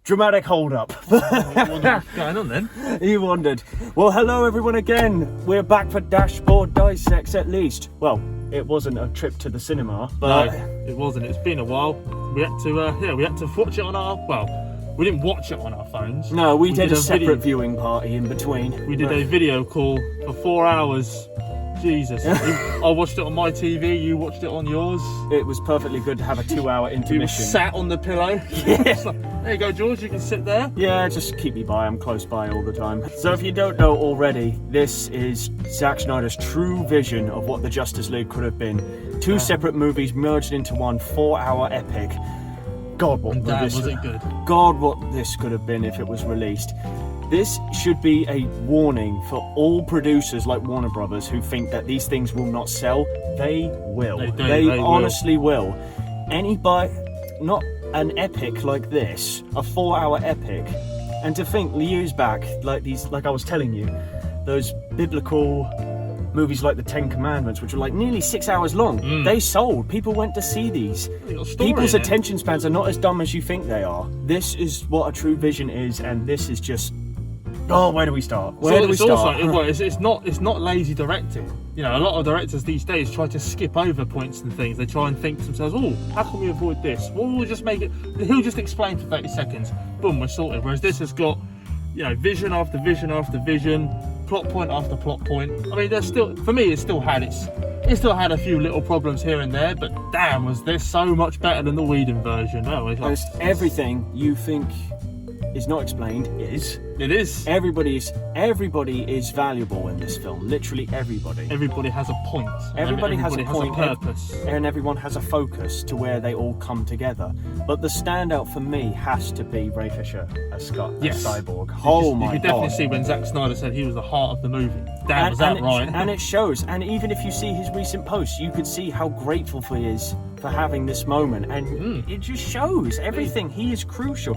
Dramatic hold up. What's going on then? You wondered. Well, hello everyone again. We're back for Dashboard Dissect at least. Well, it wasn't a trip to the cinema, but No, it wasn't. It's been a while. We had to watch it on our, we didn't watch it on our phones. no, we did a separate viewing party in between. We did a video call for 4 hours. Jesus. I watched it on my TV, you watched it on yours. It was perfectly good to have a 2-hour intermission. We sat on the pillow. Yeah. Like, there you go, George, you can sit there. Yeah, just keep me by. I'm close by all the time. So if you don't know already, this is Zack Snyder's true vision of what the Justice League could have been. Two separate movies merged into one 4-hour epic. God, what was it good? God, what this could have been if it was released. This should be a warning for all producers like Warner Brothers who think that these things will not sell. They will. They honestly will. Not an epic like this, a 4-hour epic. And to think years back, like I was telling you, those biblical movies like the 10 Commandments, which were like nearly 6 hours long, they sold. People went to see these. People's attention spans are not as dumb as you think they are. This is what a true vision is, and this is just... Oh, where do we start? It's not lazy directing. You know, a lot of directors these days try to skip over points and things. They try and think to themselves, oh, how can we avoid this? Well, we'll just make it... He'll just explain for 30 seconds. Boom, we're sorted. Whereas this has got, you know, vision after vision after vision, plot point after plot point. I mean, there's still... For me, it still had a few little problems here and there, but damn, was this so much better than the Whedon version. Oh, everything you think is not explained is. It is. Everybody is valuable in this film. Literally everybody. Everybody has a point. Everybody has a point, has a purpose. And everyone has a focus to where they all come together. But the standout for me has to be Ray Fisher as Scott, as Cyborg. You could definitely see when Zack Snyder said he was the heart of the movie. Damn, was that right? And it shows. And even if you see his recent posts, you could see how grateful he is for having this moment. And it just shows everything. He is crucial.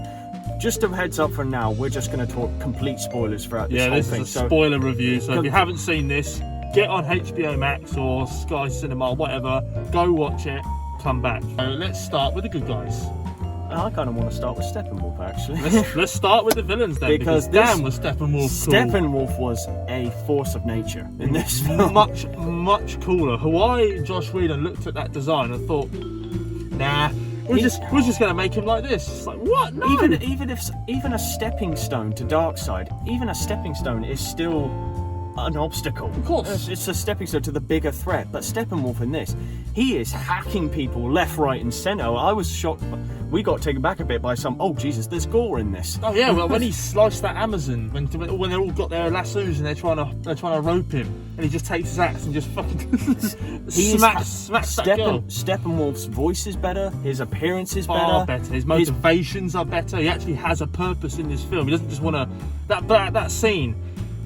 Just a heads up for now, we're just going to talk complete spoilers throughout this whole thing. Yeah, this is a spoiler review, so if you haven't seen this, get on HBO Max or Sky Cinema, whatever, go watch it, come back. So let's start with the good guys. I kind of want to start with Steppenwolf, actually. Let's start with the villains then, because damn was Steppenwolf cool. Steppenwolf was a force of nature in this film. Much cooler. Hawaii and Josh Whedon looked at that design and thought, nah, we're just going to make him like this. It's like, what? No. Even a stepping stone to Darkseid, even a stepping stone is still an obstacle. Of course. It's a stepping stone to the bigger threat. But Steppenwolf in this, he is hacking people left, right, and centre. I was shocked. We got taken back a bit by oh Jesus, there's gore in this. Oh yeah, well when he sliced that Amazon, when they all got their lassos and they're trying to rope him, and he just takes his axe and just fucking smacks that girl. Steppenwolf's voice is better. His appearance is far better. His motivations are better. He actually has a purpose in this film. He doesn't just want to. That scene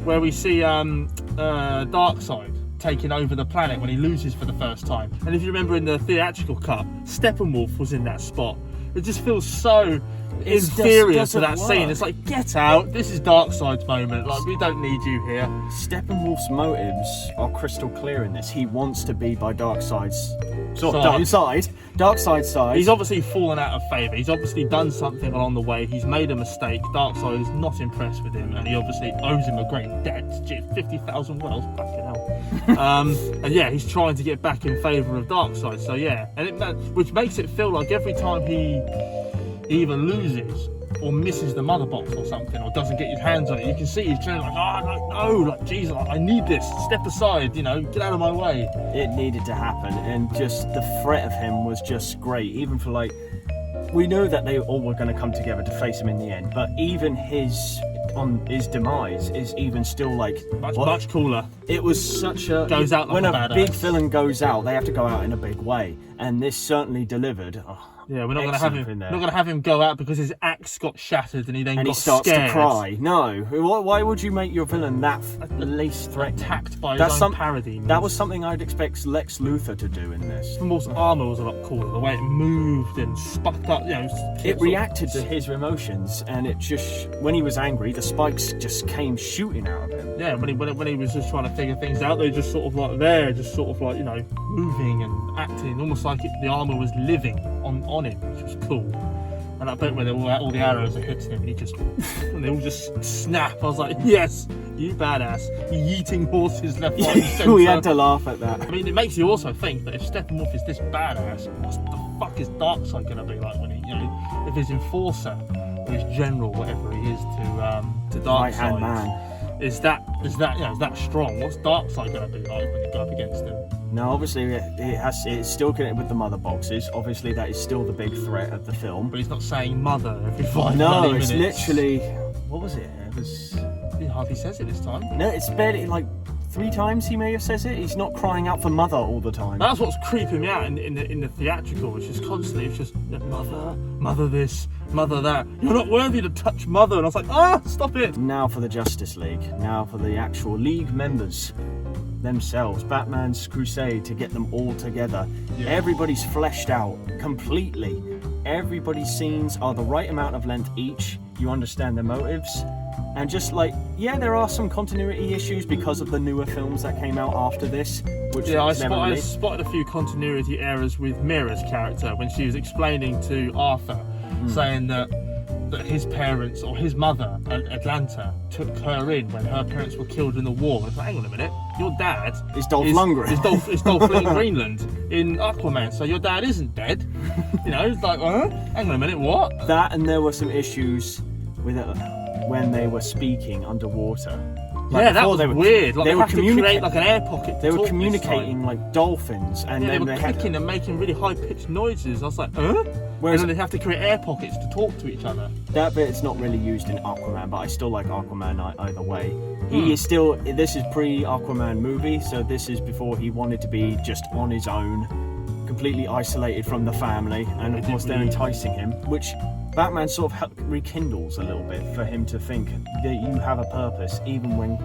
where we see Darkseid taking over the planet when he loses for the first time. And if you remember in the theatrical cut, Steppenwolf was in that spot. It just feels so inferior to that scene. It's like, get out, this is Darkseid's moment. Like, we don't need you here. Steppenwolf's motives are crystal clear in this. He wants to be by Darkseid's side. He's obviously fallen out of favour. He's obviously done something along the way. He's made a mistake. Darkseid is not impressed with him, and he obviously owes him a great debt. 50,000 wells, fucking hell. And yeah, he's trying to get back in favour of Darkseid. So yeah, which makes it feel like every time he either loses or misses the mother box or something, or doesn't get his hands on it, you can see he's trying Jesus, I need this, step aside, get out of my way. It needed to happen, and just the threat of him was just great. Even for we know that they all were going to come together to face him in the end, but even his demise is even still much cooler. It was such a goes out like when a big villain goes out, they have to go out in a big way, and this certainly delivered. Yeah, we're not going to have him go out because his axe got shattered and he then got starts scared. To cry. No, why would you make your villain that least threatened? Attacked by his own parody. That was something I'd expect Lex Luthor to do in this. Steppenwolf's armor was a lot cooler. The way it moved and spucked up, it reacted to his emotions, and it just when he was angry, the spikes just came shooting out of him. Yeah, when he was just trying to figure things out, they just sort of moving and acting, almost like the armor was living on him, which was cool. And that bit where all the arrows are hitting him, and they all just snap. I was like, yes, you badass. You yeeting horses left, right, and centre. We had to laugh at that. I mean, it makes you also think that if Steppenwolf is this badass, what the fuck is Darkseid going to be like when he, if his enforcer or his general, whatever he is to Darkseid, Right-hand man. is that strong? What's Darkseid going to be like when you go up against him? Now, obviously, it's still connected with the mother boxes. Obviously, that is still the big threat of the film. But he's not saying mother every 5 No, minutes. it's literally. What was it? It was. He hardly says it this time. No, it's barely like 3 times he may have says it. He's not crying out for mother all the time. That's what's creeping me out in the theatrical. It's just constantly, it's just mother this, mother that. You're not worthy to touch mother. And I was like, stop it. Now for the Justice League. Now for the actual League members themselves. Batman's crusade to get them all together. Yeah. Everybody's fleshed out completely. Everybody's scenes are the right amount of length each. You understand their motives. And just like, yeah, there are some continuity issues because of the newer films that came out after this. Which I spotted a few continuity errors with Mira's character when she was explaining to Arthur, saying that his parents or his mother, Atlanta, took her in when her parents were killed in the war. And I was like, hang on a minute, your dad is Dolph Lundgren. Is Dolph in Greenland in Aquaman, so your dad isn't dead. It's like, hang on a minute, what? That, and there were some issues with it when they were speaking underwater. Like that was weird. Like they were communicating like an air pocket. They were communicating like dolphins, and then they were clicking and making really high-pitched noises. I was like, Whereas and then they have to create air pockets to talk to each other. That bit's not really used in Aquaman, but I still like Aquaman either way. He is still. This is pre-Aquaman movie, so this is before he wanted to be just on his own, completely isolated from the family, and of course they're enticing him, which Batman sort of rekindles a little bit for him to think that you have a purpose, even when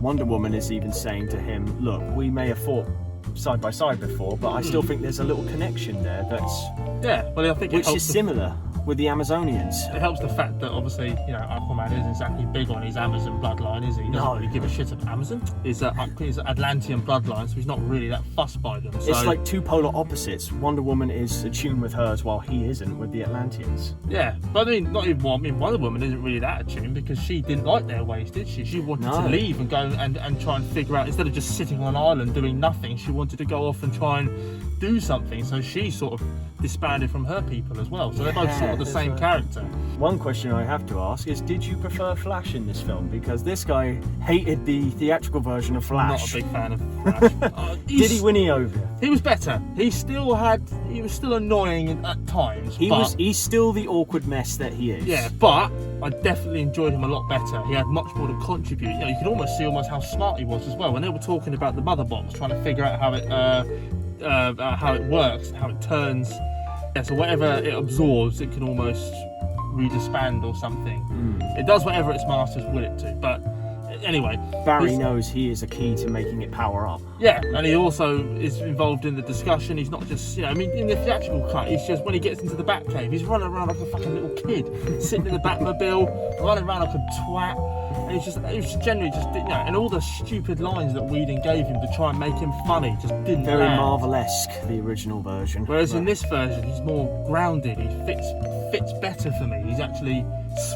Wonder Woman is even saying to him, look, we may have fought side by side before, but I still think there's a little connection there I think which is similar with the Amazonians. It helps the fact that obviously, Aquaman isn't exactly big on his Amazon bloodline, is he? He doesn't really give a shit of Amazon. He's Atlantean bloodline, so he's not really that fussed by them. So. It's like two polar opposites. Wonder Woman is attuned with hers while he isn't with the Atlanteans. Yeah, but I mean, Wonder Woman isn't really that attuned because she didn't like their ways, did she? She wanted to leave and go and try and figure out, instead of just sitting on an island doing nothing, she wanted to go off and try and do something. So she sort of disbanded from her people as well. So they're both sort of the same character. One question I have to ask is, did you prefer Flash in this film? Because this guy hated the theatrical version of Flash. Not a big fan of Flash. Did he win you over? He was better. He was still annoying at times. He's still the awkward mess that he is. Yeah, but I definitely enjoyed him a lot better. He had much more to contribute. You could almost see how smart he was as well. When they were talking about the mother box, trying to figure out how it works, how it turns. Yeah, so whatever it absorbs, it can almost redisband or something. It does whatever its masters will it to. But anyway, Barry knows he is a key to making it power up. Yeah, and he also is involved in the discussion. He's not just, in the theatrical cut, he's just, when he gets into the Batcave, he's running around like a fucking little kid, sitting in the Batmobile, running around like a twat. And it was generally just, and all the stupid lines that Whedon gave him to try and make him funny just didn't Very land. Marvel-esque, the original version. Whereas in this version, he's more grounded. He fits better for me. He's actually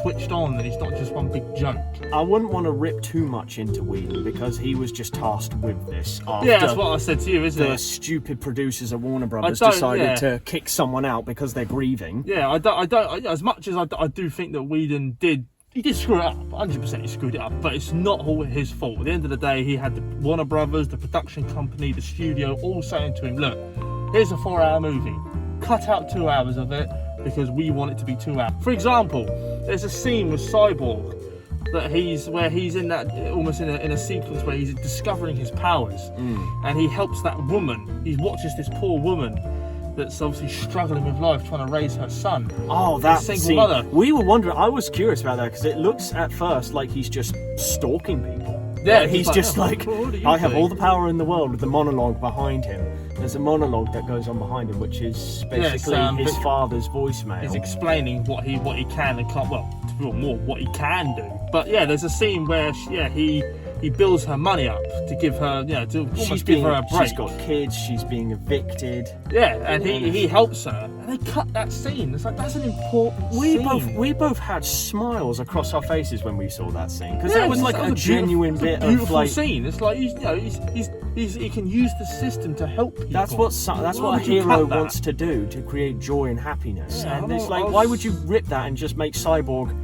switched on, and he's not just one big joke. I wouldn't want to rip too much into Whedon because he was just tasked with this. Yeah, that's what I said to you, isn't it? The stupid producers of Warner Brothers decided to kick someone out because they're grieving. Yeah, I don't. As much as I do think that Whedon did screw it up. 100% he screwed it up, but it's not all his fault. At the end of the day, he had the Warner Brothers, the production company, the studio, all saying to him, look, here's a 4-hour movie. Cut out 2 hours of it because we want it to be 2 hours. For example, there's a scene with Cyborg where he's in that almost in a sequence where he's discovering his powers, and he helps that woman. He watches this poor woman that's obviously struggling with life, trying to raise her son. Oh, that single mother. We were wondering. I was curious about that because it looks at first like he's just stalking people. Yeah, like he's just like, I have all the power in the world, with the monologue behind him. There's a monologue that goes on behind him, which is basically his father's voicemail. He's explaining what he can and can't. Well, more what he can do. But yeah, there's a scene where he he builds her money up to give her, to almost give her a break. She's got kids. She's being evicted. Yeah, and he helps her, and they cut that scene. It's like, that's an important scene. We both had smiles across our faces when we saw that scene, because that was like a genuine bit of beautiful scene. It's like he can use the system to help people. That's what a hero wants to do, to create joy and happiness. Yeah, and it's like, why would you rip that and just make Cyborg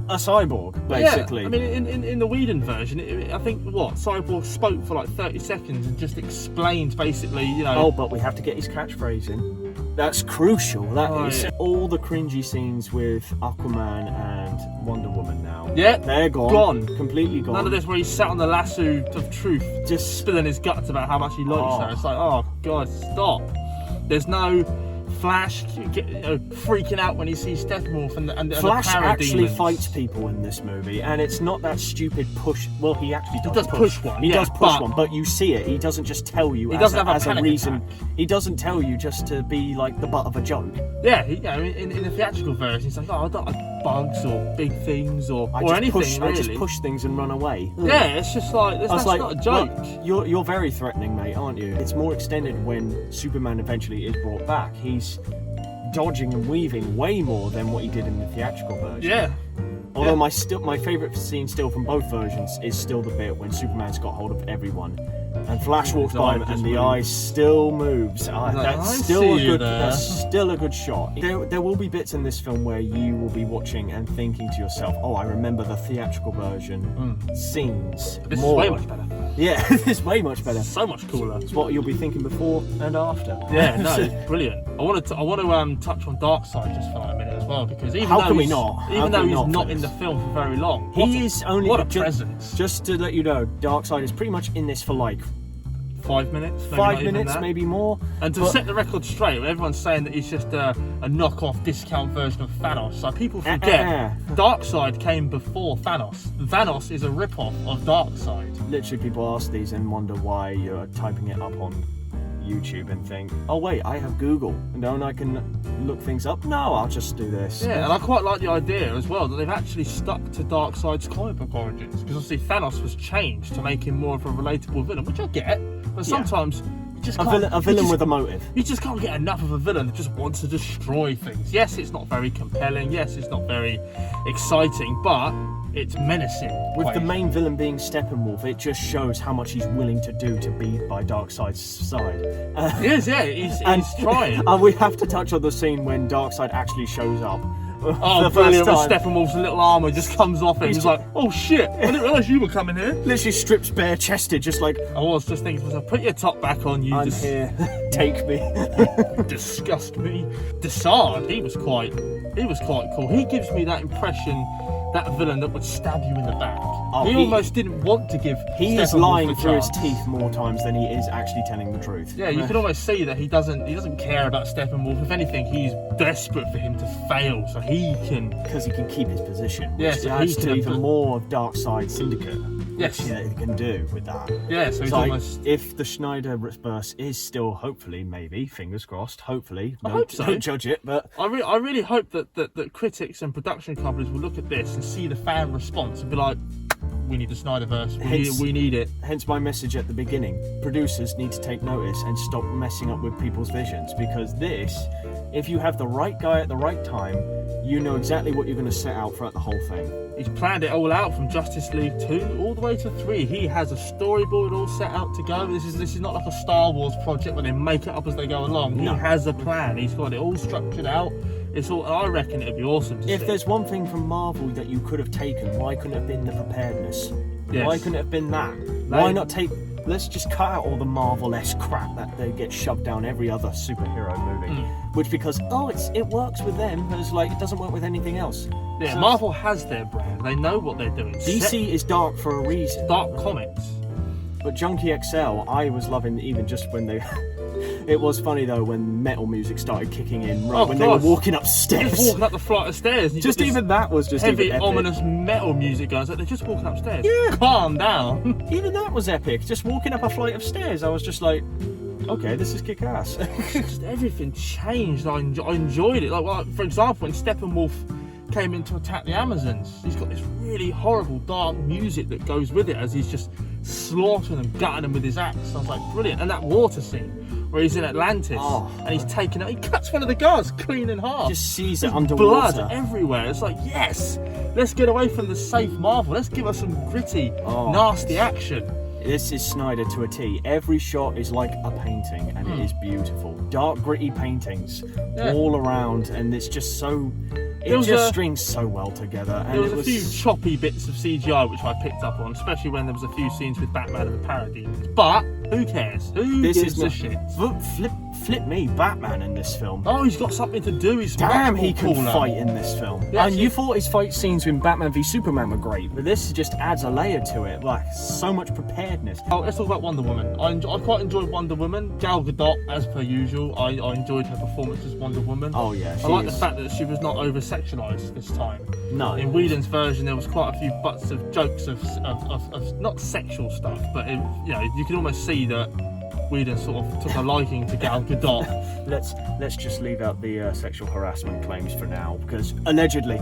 a cyborg, basically? Yeah, I mean, in the Whedon version, I think Cyborg spoke for like 30 seconds and just explained basically, Oh, but we have to get his catchphrase in. That's crucial. That is all the cringy scenes with Aquaman and Wonder Woman now. Yeah, they're gone. Completely gone. None of this where he sat on the lasso of truth, just spilling his guts about how much he likes her. It's like, oh God, stop. There's no Flash freaking out when he sees Steppenwolf and Flash the actually fights people in this movie, and it's not that stupid push. Well, he actually does push one. He does push one, but you see it. He doesn't just tell you as a reason. Attack. He doesn't tell you just to be like the butt of a joke. Yeah, in the theatrical version, he's like, I don't like bugs or big things or anything. I just push things and run away. Yeah, it's just like that's not a joke. Look, you're very threatening, mate, aren't you? It's more extended when Superman eventually is brought back. He's dodging and weaving way more than what he did in the theatrical version. Yeah. Although my favourite scene still from both versions is still the bit when Superman's got hold of everyone and Flash walks by him and the eye still moves. That's still a good shot. There will be bits in this film where you will be watching and thinking to yourself, oh, I remember the theatrical version scenes this more. Is way much better. Yeah, it's way much better. So much cooler. It's what you'll be thinking before and after. Yeah, no, it's brilliant. I want to touch on Darkseid just for like a minute as well, because even though he's not in the film for very long, what a presence. Just to let you know, Darkseid is pretty much in this for like 5 minutes, maybe more. And to set the record straight, everyone's saying that he's just a knockoff discount version of Thanos. So people forget Darkseid came before Thanos. Thanos is a rip-off of Darkseid. Literally, people ask these and wonder why you're typing it up on YouTube and think, oh wait, I have Google and then I can look things up. No, I'll just do this. Yeah, and I quite like the idea as well that they've actually stuck to Darkseid's comic book origins, because obviously Thanos was changed to make him more of a relatable villain, which I get, but sometimes you just can't, a villain with a motive. You just can't get enough of a villain that just wants to destroy things. Yes, it's not very compelling, yes, it's not very exciting, but it's menacing. With the main villain being Steppenwolf, it just shows how much he's willing to do to be by Darkseid's side. He's trying. We have to touch on the scene when Darkseid actually shows up. Oh, brilliant! When Steppenwolf's little armour just comes off him, he's like, "Oh shit! I didn't realise you were coming here." Literally strips bare-chested, just like. I was just thinking to myself, "Put your top back on, you." I'm here. Take me. Disgust me. Dissect. He was quite cool. He gives me that impression. That villain that would stab you in the back. He almost didn't want to give. He is lying through his teeth more times than he is actually telling the truth. Yeah, you can almost see that he doesn't care about Steppenwolf. If anything, he's desperate for him to fail so he can. Because he can keep his position. Yes, yeah, so he can even more of Darkseid Syndicate. Yes, he can do with that. Yeah, so he's almost. If the Snyderverse is still, hopefully, maybe, fingers crossed, hopefully. I hope so. Don't judge it, but I really hope that critics and production companies will look at this and see the fan response and be like, we need the Snyderverse. We need it. Hence my message at the beginning. Producers need to take notice and stop messing up with people's visions, because this, if you have the right guy at the right time, you know exactly what you're going to set out throughout the whole thing. He's planned it all out from Justice League 2 all the way to 3. He has a storyboard all set out to go. This is not like a Star Wars project where they make it up as they go along. No. He has a plan. He's got it all structured out. It's all. I reckon it'd be awesome to see. If there's one thing from Marvel that you could have taken, why couldn't it have been the preparedness? Yes. Why couldn't it have been that? Why not take... Let's just cut out all the Marvel-esque crap that they get shoved down every other superhero movie. Which, because, it works with them, but it's like, it doesn't work with anything else. Yeah, so Marvel has their brand. They know what they're doing. DC is dark for a reason. Dark comics. But Junkie XL, I was loving even just when they... It was funny though when metal music started kicking in when they were walking upstairs. Just walking up the flight of stairs. Just even that was just heavy, epic. ominous metal music going. Like they're just walking upstairs. Yeah. Calm down. Even that was epic. Just walking up a flight of stairs. I was just like, okay, this is kick-ass. Just everything changed. I enjoyed it. Like, for example, when Steppenwolf came in to attack the Amazons. He's got this really horrible dark music that goes with it as he's just slaughtering them, gutting them with his axe. I was like, brilliant. And that water scene where he's in Atlantis and he's taking out, he cuts one of the guards clean in half. Just sees it underwater. Blood everywhere. It's like, yes, let's get away from the safe Marvel. Let's give us some gritty, nasty action. This is Snyder to a T. Every shot is like a painting, and it is beautiful. Dark, gritty paintings all around, and it's just so... It just strings so well together. And there was a few choppy bits of CGI which I picked up on, especially when there was a few scenes with Batman and the Parademons. But who cares? Who gives a shit? Flip me, Batman in this film. Oh, he's got something to do. He's damn, he can fight in this film. Yeah, and you thought his fight scenes with Batman v Superman were great, but this just adds a layer to it, like so much preparedness. Oh, let's talk about Wonder Woman. I quite enjoyed Wonder Woman. Gal Gadot, as per usual, I enjoyed her performance as Wonder Woman. Oh yeah, I like the fact that she was not over-sexualized this time. No. In Whedon's version, there was quite a few butts of jokes of not sexual stuff, but you can almost see that Whedon sort of took a liking to Gal Gadot. Let's just leave out the sexual harassment claims for now, because allegedly,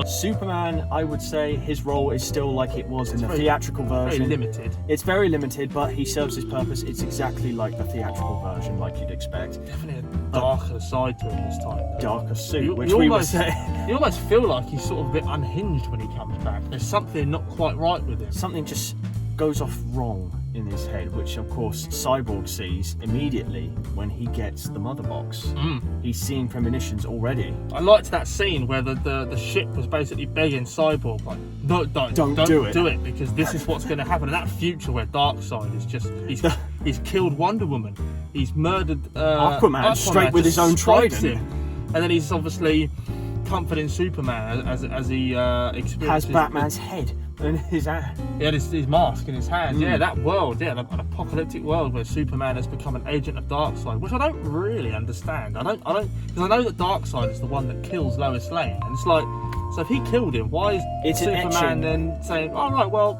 Superman, I would say his role is still like it was in the theatrical version. Very limited. It's very limited, but he serves his purpose. It's exactly like the theatrical version, like you'd expect. Definitely a darker side to him this time. Though. Darker suit, which we would say. You almost feel like he's sort of a bit unhinged when he comes back. There's something not quite right with him. Something just goes off wrong in his head, which of course Cyborg sees immediately when he gets the mother box. He's seeing premonitions already. I liked that scene where the ship was basically begging Cyborg, like, no, don't do it, because this is what's going to happen. And that future where Darkseid is just, he's killed Wonder Woman, he's murdered Aquaman straight with his own trident, and then he's obviously comforting Superman as he experiences. Has Batman's head in his hand. He had his mask in his hand. Yeah, that world, an apocalyptic world where Superman has become an agent of Darkseid, which I don't really understand. I don't, because I know that Darkseid is the one that kills Lois Lane, and it's like, so if he killed him, why is Superman then saying, oh right, well,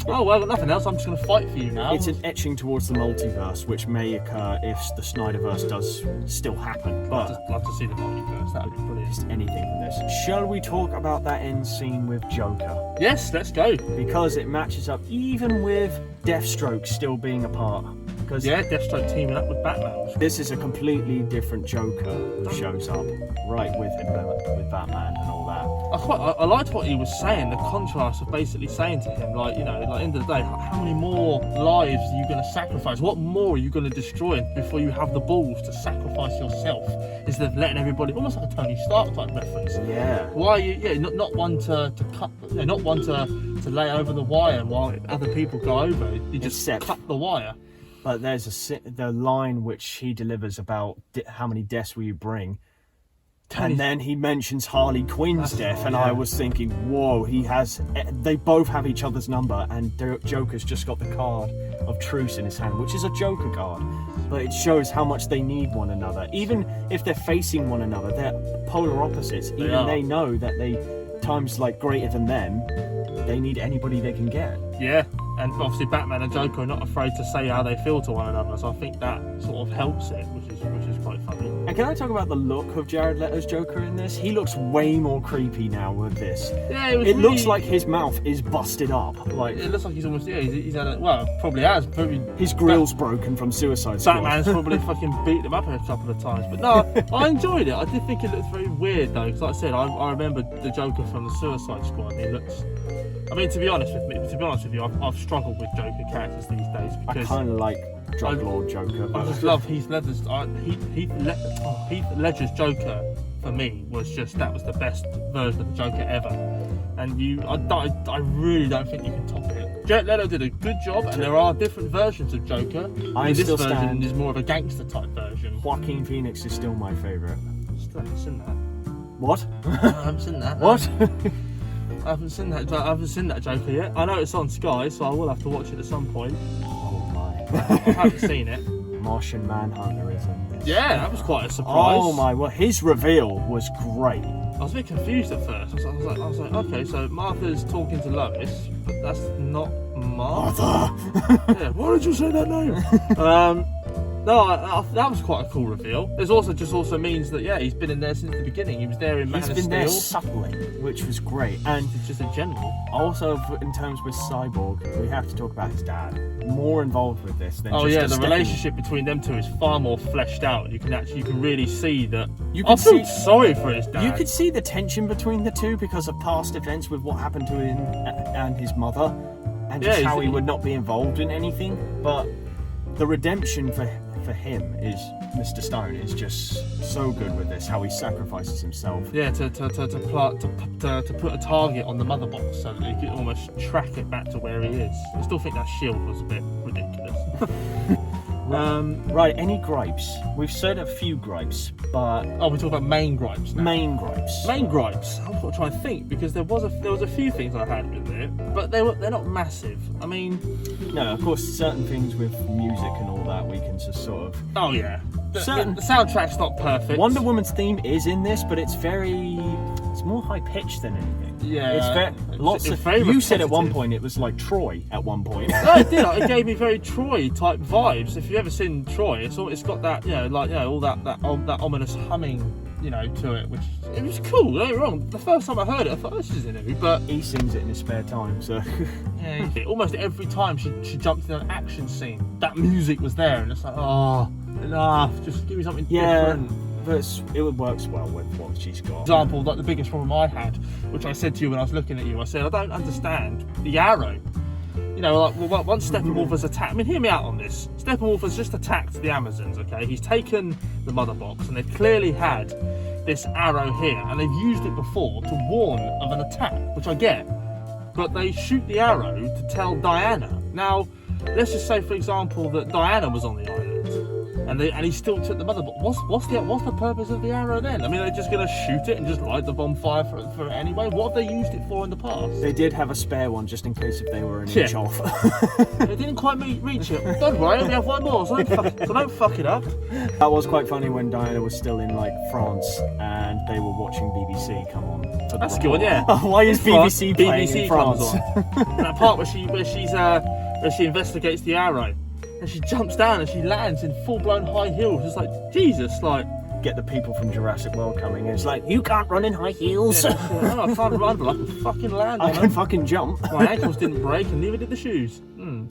I've got nothing else, I'm just going to fight for you now? It's an etching towards the multiverse, which may occur if the Snyderverse does still happen. But I'd love to see the multiverse, that would be brilliant. Just anything from this. Shall we talk about that end scene with Joker? Yes, let's go. Because it matches up even with Deathstroke still being a part. Because Deathstroke teaming up with Batman. This is a completely different Joker who shows up right with him, with Batman and all that. I liked what he was saying, the contrast of basically saying to him, like, you know, like, end of the day, how many more lives are you going to sacrifice? What more are you going to destroy before you have the balls to sacrifice yourself, instead of letting everybody, almost like a Tony Stark type reference. Yeah. Why are you, not one to cut, not one to lay over the wire while other people go over. You just cut the wire. But there's the line which he delivers about how many deaths will you bring, and then he mentions Harley Quinn's death, and I was thinking, whoa, they both have each other's number, and Joker's just got the card of truce in his hand, which is a Joker card, but it shows how much they need one another. Even if they're facing one another, they're polar opposites. They know that times like greater than them, they need anybody they can get. Yeah, and obviously Batman and Joker are not afraid to say how they feel to one another, so I think that sort of helps it, which is quite funny. And can I talk about the look of Jared Leto's Joker in this? He looks way more creepy now with this. Yeah, it looks like his mouth is busted up. Like it looks like he's almost he's had probably has. His grill's broken from Suicide Squad. Batman's probably fucking beat him up a couple of times, but no, I enjoyed it. I did think it looked very weird though, because like I said, I remember the Joker from the Suicide Squad. He looks. I mean, to be honest with you, I've struggled with Joker characters these days because I kind of like Drug Lord Joker. I just love Heath Ledger's Joker. For me, that was the best version of the Joker ever. And I really don't think you can top it. Jared Leto did a good job, and there are different versions of Joker. This version is more of a gangster type version. Joaquin Phoenix is still my favourite. I haven't seen that. What? I haven't seen that. What? I haven't seen that Joker yet. I know it's on Sky, so I will have to watch it at some point. Oh my! I haven't seen it. Martian Manhunter is in this. Yeah, that was quite a surprise. Oh my! Well, his reveal was great. I was a bit confused at first. I was like, okay, so Martha's talking to Lois, but that's not Martha. Martha. Yeah. Why did you say that name? No, that was quite a cool reveal. There's also means that he's been in there since the beginning. He was there in Man of Steel. He's been there subtly, which was great. And just in general. Also, in terms with Cyborg, we have to talk about his dad. More involved with this than the relationship between them two is far more fleshed out. You can really see that. I feel sorry for his dad. You could see the tension between the two because of past events with what happened to him and his mother, and just how he would not be involved in anything. But the redemption for him is Mr. Stone is just so good with this. How he sacrifices himself. Yeah, to put a target on the mother box so that he could almost track it back to where he is. I still think that shield was a bit ridiculous. Right, any gripes? We've said a few gripes, but we talk about main gripes now. Main gripes. I was trying to think because there was a few things I had with it, but they're not massive. I mean, no, of course, certain things with music and all that we can just sort of. Oh yeah. The soundtrack's not perfect. Wonder Woman's theme is in this, but it's more high pitched than anything. Yeah, it's very you said at one point it was like Troy at one point. No, it did. It gave me very Troy type vibes. If you've ever seen Troy, it's got that all that ominous humming to it, which it was cool. Don't get me wrong. The first time I heard it, I thought this is new, but he sings it in his spare time. So almost every time she jumped in an action scene, that music was there, and it's like, oh, enough. Just give me something different. But it works well with what she's got. For example, like the biggest problem I had, which I said to you when I was looking at you, I said I don't understand the arrow. Once Steppenwolf has attacked, I mean, hear me out on this. Steppenwolf has just attacked the Amazons, okay? He's taken the mother box, and they've clearly had this arrow here, and they've used it before to warn of an attack, which I get. But they shoot the arrow to tell Diana. Now, let's just say, for example, that Diana was on the island. And he still took the mother box. What's the purpose of the arrow then? I mean, they're just going to shoot it and just light the bonfire for it anyway? What have they used it for in the past? They did have a spare one just in case if they were an inch off. They didn't quite reach it. Don't worry, we have one more, so don't fuck it up. That was quite funny when Diana was still in France and they were watching BBC come on. That's good, yeah. Why is BBC playing BBC in France? Comes on. That part where she investigates the arrow. And she jumps down and she lands in full-blown high heels. It's like, Jesus, like... Get the people from Jurassic World coming and it's like, you can't run in high heels. No, I can't run, but I can fucking land. I can fucking jump. My ankles didn't break and neither did the shoes.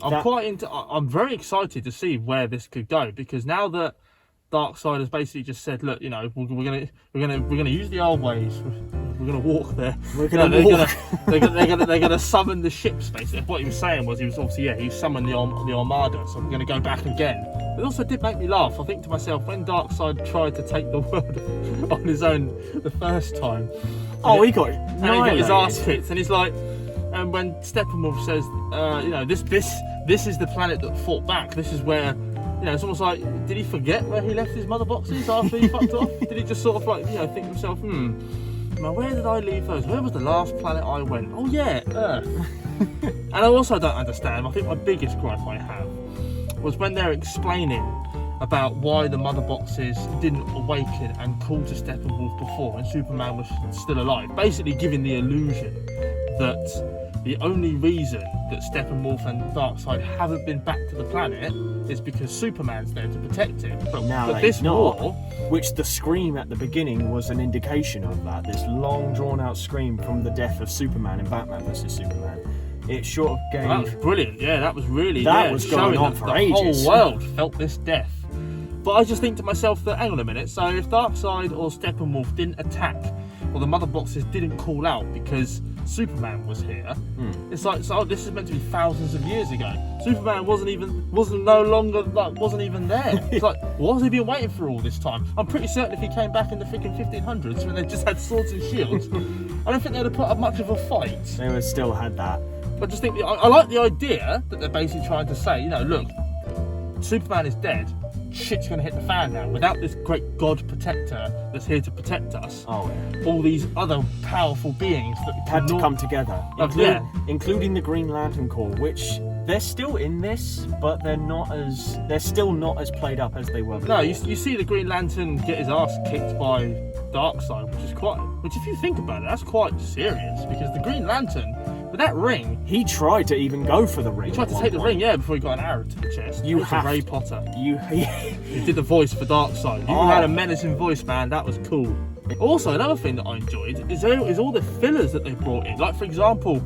I'm very excited to see where this could go, because now that Darkseid has basically just said, look, we're gonna use the old ways. We're gonna walk there. We're gonna walk. They're gonna summon the ships. Basically, what he was saying was he summoned the Armada. So we're gonna go back again. It also did make me laugh. I think to myself, when Darkseid tried to take the world on his own the first time. He got his ass kicked, and he's like, and when Steppenwolf says, this is the planet that fought back. This is where. It's almost like, did he forget where he left his mother boxes after he fucked off? Did he just sort of think to himself, now where did I leave those? Where was the last planet I went? Oh yeah, Earth. And I also don't understand, I think my biggest gripe I have was when they're explaining about why the mother boxes didn't awaken and call to Steppenwolf before when Superman was still alive. Basically giving the illusion that the only reason that Steppenwolf and Darkseid haven't been back to the planet is because Superman's there to protect him. But this war, which the scream at the beginning was an indication of that, this long drawn out scream from the death of Superman in Batman vs Superman. It sort of gave. That was brilliant. Yeah, that was really. That was going on for ages. The whole world felt this death. But I just think to myself that, hang on a minute. So if Darkseid or Steppenwolf didn't attack, or the mother boxes didn't call out because Superman was here, it's like, so this is meant to be thousands of years ago. Superman wasn't even there. It's like, what has he been waiting for all this time? I'm pretty certain if he came back in the freaking 1500s when they just had swords and shields, I don't think they'd have put up much of a fight. They would still had that. But I just think I like the idea that they're basically trying to say, look, Superman is dead. Shit's going to hit the fan now. Without this great god protector that's here to protect us, all these other powerful beings that had to come together, including the Green Lantern Corps, which they're still in this, but they're still not as played up as they were before. No, you see the Green Lantern get his ass kicked by Darkseid, which if you think about it, that's quite serious, because the Green Lantern, with that ring, he tried to even go for the ring. He tried to take the ring, before he got an arrow to the chest. You have Ray Potter. He did the voice for Darkseid. You had a menacing voice, man. That was cool. Also, another thing that I enjoyed is all the fillers that they brought in. Like, for example,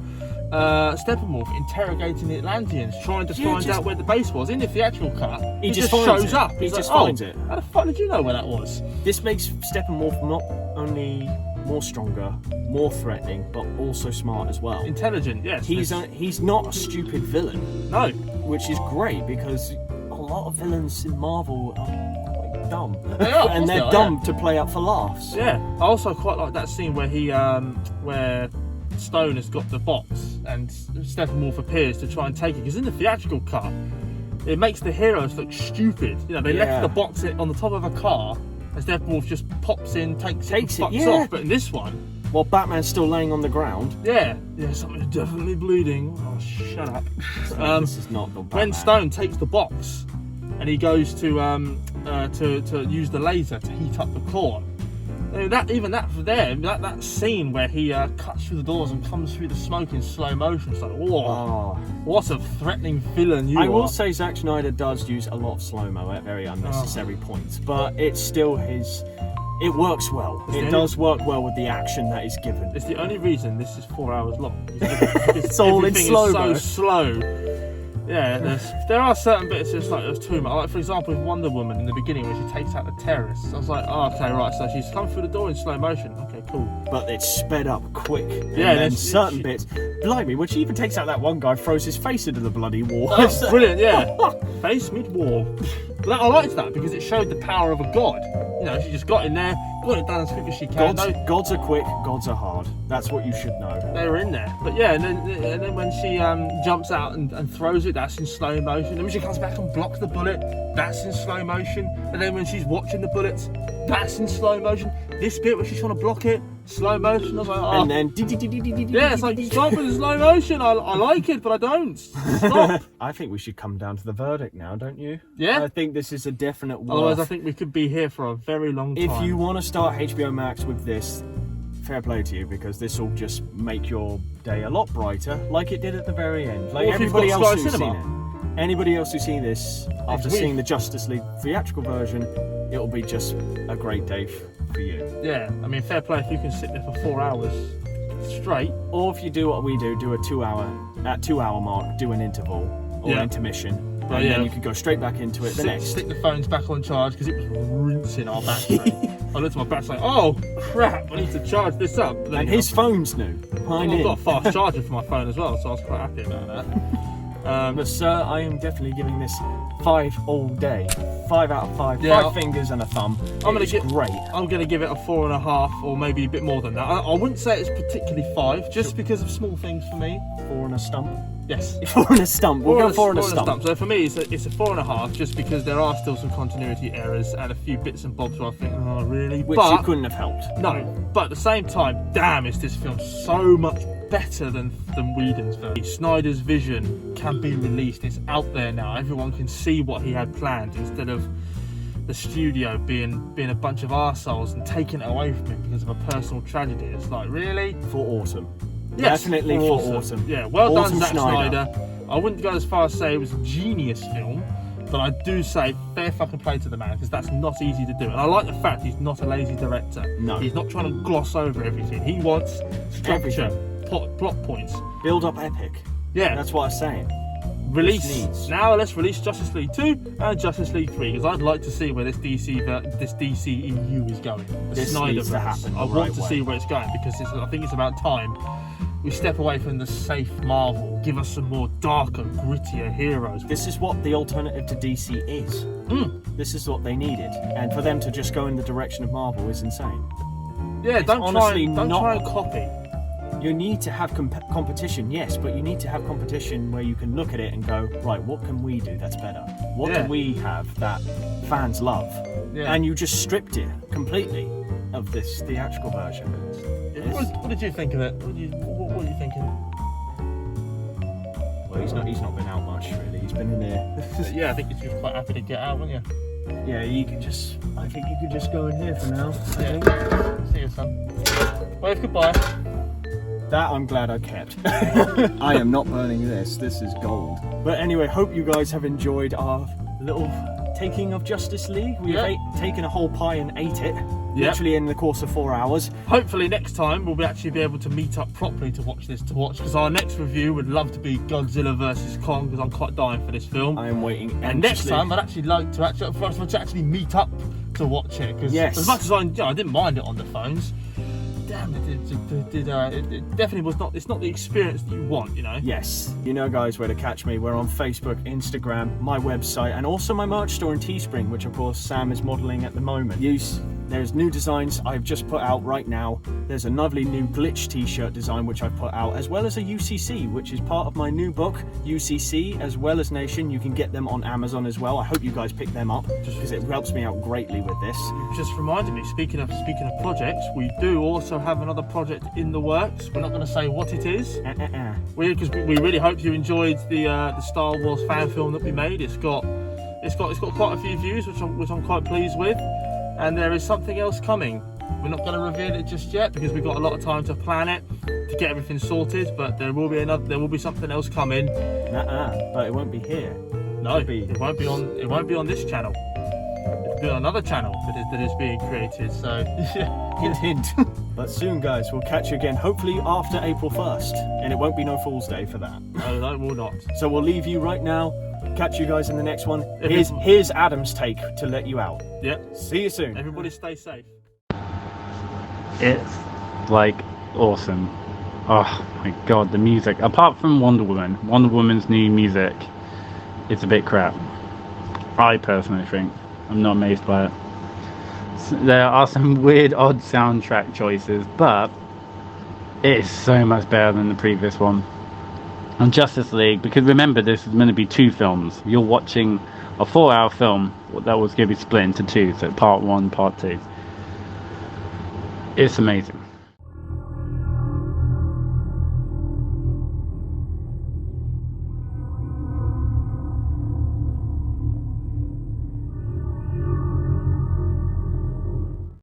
Steppenwolf interrogating the Atlanteans, trying to find out where the base was. In the theatrical cut, he just shows up. He just finds it. How the fuck did you know where that was? This makes Steppenwolf not only more stronger, more threatening, but also smart as well. Intelligent, yes. He's not a stupid villain. No. Which is great, because a lot of villains in Marvel are quite dumb. They are, and they're dumb to play up for laughs. Yeah. I also quite like that scene where where Stone has got the box and Steppenwolf appears to try and take it, because in the theatrical cut it makes the heroes look stupid. You know, they left the box on the top of a car and Steppenwolf just pops in, takes it, fucks off. But in this one, while Batman's still laying on the ground, something's definitely bleeding. Oh, shut up. This is not the Batman. When Stone takes the box and he goes to use the laser to heat up the core, that scene where he cuts through the doors and comes through the smoke in slow motion, it's like, whoa, what a threatening villain you are. I will say Zack Snyder does use a lot of slow-mo at very unnecessary points, but it's still it works well. It does work well with the action that is given. It's the only reason this is 4 hours long. It's all in slow-mo. Is so slow. Yeah, there are certain bits that's like there's too much. Like, for example, with Wonder Woman in the beginning when she takes out the terrorists, I was like, oh, okay, right, so she's come through the door in slow motion. Okay, cool. But it's sped up quick. And then certain bits, blimey, when she even takes out that one guy, throws his face into the bloody wall. Oh, brilliant, yeah. Face mid-war. But I liked that because it showed the power of a god. You know, she just got in there, got it done as quick as she can. Gods are quick, gods are hard. That's what you should know. They were in there. But yeah, and then when she jumps out and throws it, that's in slow motion. And when she comes back and blocks the bullet, that's in slow motion. And then when she's watching the bullets, that's in slow motion. This bit where she's trying to block it, slow motion. I was like, oh. And then it's like, stop with the slow motion. I like it, but I don't. Stop. I think we should come down to the verdict now, don't you? Yeah. I think this is a definite worth. Otherwise, I think we could be here for a very long time. If you want to start HBO Max with this, fair play to you, because this will just make your day a lot brighter, like it did at the very end. Like everybody else who's seen it. Anybody else who's seen this after seeing the Justice League theatrical version, it will be just a great day for you. Yeah, I mean, fair play if you can sit there for 4 hours straight. Or if you do what we do a 2 hour, at 2 hour mark, do an interval or intermission. And then you can go straight back into it Stick the phones back on charge, because it was rinsing our battery. I looked at my battery like, oh crap, I need to charge this up. And his phone's new. I've got a fast charger for my phone as well, so I was quite happy about that. But sir, I am definitely giving this 5 all day. 5 out of 5. Yeah, 5 fingers and a thumb. Great. I'm going to give it a 4.5, or maybe a bit more than that. I wouldn't say it's particularly 5, just because of small things for me. 4 and a stump. Yes. 4 and a stump. We'll go 4 and a stump. So for me, it's a 4.5, just because there are still some continuity errors and a few bits and bobs where I think, oh really? Which you couldn't have helped. No, but at the same time, damn, is this film so much better than Whedon's version. Snyder's vision can be released. It's out there now. Everyone can see what he had planned, instead of the studio being a bunch of arseholes and taking it away from him because of a personal tragedy. It's like, really? For autumn. Yes, definitely for autumn. Yeah, well autumn done, Zack Snyder. I wouldn't go as far as say it was a genius film, but I do say fair fucking play to the man, because that's not easy to do. And I like the fact he's not a lazy director. No. He's not trying to gloss over everything. He wants structure, plot points. Build up epic. Yeah. That's what I'm saying. Let's release Justice League 2 and Justice League 3, because I'd like to see where this DCEU is going. This needs to happen. I want to see where it's going, because I think it's about time we step away from the safe Marvel, give us some more darker, grittier heroes. This is what the alternative to DC is. This is what they needed, and for them to just go in the direction of Marvel is insane. Yeah, don't try and copy. You need to have competition, yes, but you need to have competition where you can look at it and go, right, what can we do that's better? What can we have that fans love? Yeah. And you just stripped it completely of this theatrical version. What did you think of it? What were you thinking? Well, he's not been out much, really. He's been in there. Yeah, I think you were quite happy to get out, weren't you? Yeah, I think you could just go in here for now. Yeah. See you, son. Wave goodbye. That I'm glad I kept. I am not burning this. This is gold. But anyway, hope you guys have enjoyed our little taking of Justice League. We've taken a whole pie and ate it, Yeah. literally in the course of 4 hours. Hopefully next time we'll actually be able to meet up properly to watch this. Because our next review would love to be Godzilla vs Kong, because I'm quite dying for this film. I am waiting anxiously. And next time I'd actually like to for us to actually meet up to watch it. Because as much as I didn't mind it on the phones, damn, it definitely was not. It's not the experience that you want, you know. Yes, you know, guys, where to catch me. We're on Facebook, Instagram, my website, and also my merch store in Teespring, which of course Sam is modelling at the moment. There's new designs I've just put out right now. There's a lovely new Glitch t-shirt design which I've put out, as well as a UCC, which is part of my new book, UCC, as well as Nation. You can get them on Amazon as well. I hope you guys pick them up, just because it helps me out greatly with this. You just reminded me, speaking of projects, we do also have another project in the works. We're not going to say what it is, because we really hope you enjoyed the Star Wars fan film that we made. It's got quite a few views, which I'm quite pleased with. And there is something else coming. We're not going to reveal it just yet because we've got a lot of time to plan it, to get everything sorted. But there will be something else coming. But it won't be here. No, it won't be on this channel. It'll be on another channel that is being created. So hint, hint. But soon, guys, we'll catch you again. Hopefully after April 1st, and it won't be no Fool's Day for that. No, it will not. So we'll leave you right now. Catch you guys in the next one. Here's Adam's take to let you out. Yeah. See you soon. Everybody stay safe. It's like awesome. Oh my god, the music. Apart from Wonder Woman's new music, it's a bit crap. I personally think. I'm not amazed by it. There are some weird, odd soundtrack choices, but it is so much better than the previous one. On Justice League, because remember, this is going to be 2 films. You're watching a 4-hour film that was going to be split into 2, so part 1, part 2. It's amazing.